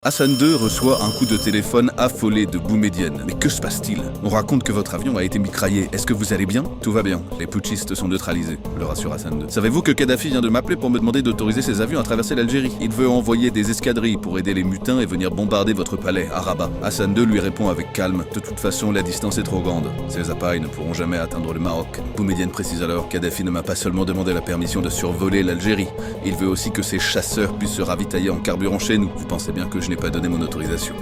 Hassan II reçoit un coup de téléphone affolé de Boumedienne. Mais que se passe-t-il? On raconte que votre avion a été mitraillé. Est-ce que vous allez bien? Tout va bien. Les putschistes sont neutralisés, le rassure Hassan II. Savez-vous que Kadhafi vient de m'appeler pour me demander d'autoriser ses avions à traverser l'Algérie? Il veut envoyer des escadrilles pour aider les mutins et venir bombarder votre palais à Rabat. Hassan II lui répond avec calme. De toute façon, la distance est trop grande. Ces appareils ne pourront jamais atteindre le Maroc. Boumedienne précise alors, Kadhafi ne m'a pas seulement demandé la permission de survoler l'Algérie. Il veut aussi que ses chasseurs puissent se ravitailler en carburant chez nous. Vous pensez bien que je n'ai pas donné mon autorisation.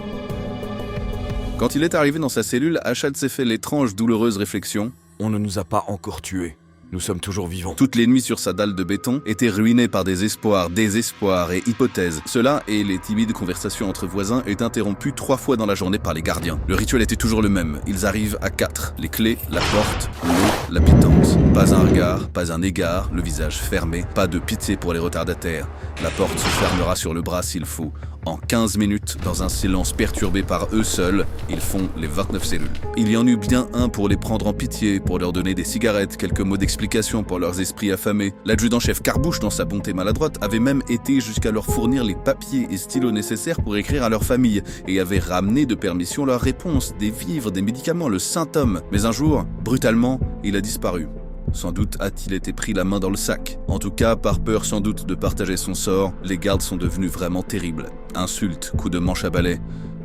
Quand il est arrivé dans sa cellule, Achad s'est fait l'étrange, douloureuse réflexion. On ne nous a pas encore tués. Nous sommes toujours vivants. Toutes les nuits sur sa dalle de béton étaient ruinées par des espoirs, désespoirs et hypothèses. Cela et les timides conversations entre voisins est interrompues 3 fois dans la journée par les gardiens. Le rituel était toujours le même. Ils arrivent à 4. Les clés, la porte, l'eau, la pitance. Pas un regard, pas un égard, le visage fermé. Pas de pitié pour les retardataires. La porte se fermera sur le bras s'il faut. En 15 minutes, dans un silence perturbé par eux seuls, ils font les 29 cellules. Il y en eut bien un pour les prendre en pitié, pour leur donner des cigarettes, quelques mots d'explication pour leurs esprits affamés. L'adjudant-chef Carbouche, dans sa bonté maladroite, avait même été jusqu'à leur fournir les papiers et stylos nécessaires pour écrire à leur famille, et avait ramené de permission leurs réponses, des vivres, des médicaments, le saint homme. Mais un jour, brutalement, il a disparu. Sans doute a-t-il été pris la main dans le sac. En tout cas, par peur sans doute de partager son sort, les gardes sont devenus vraiment terribles. Insultes, coups de manche à balai,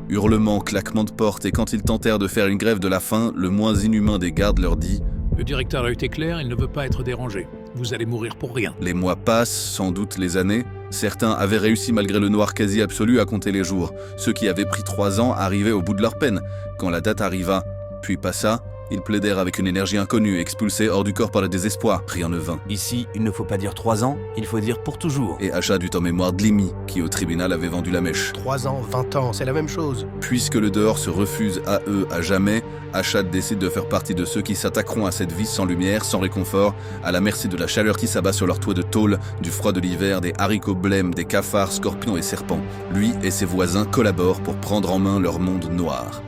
hurlements, claquements de porte, et quand ils tentèrent de faire une grève de la faim, le moins inhumain des gardes leur dit « Le directeur a été clair, il ne veut pas être dérangé. Vous allez mourir pour rien. » Les mois passent, sans doute les années. Certains avaient réussi malgré le noir quasi absolu à compter les jours. Ceux qui avaient pris 3 ans arrivaient au bout de leur peine. Quand la date arriva, puis passa, ils plaidèrent avec une énergie inconnue, expulsés hors du corps par le désespoir. Rien ne vint. Ici, il ne faut pas dire 3 ans, il faut dire pour toujours. Et Achad eut en mémoire Dlimi, qui au tribunal avait vendu la mèche. 3 ans, 20 ans, c'est la même chose. Puisque le dehors se refuse à eux à jamais, Achad décide de faire partie de ceux qui s'attaqueront à cette vie sans lumière, sans réconfort, à la merci de la chaleur qui s'abat sur leur toit de tôle, du froid de l'hiver, des haricots blêmes, des cafards, scorpions et serpents. Lui et ses voisins collaborent pour prendre en main leur monde noir.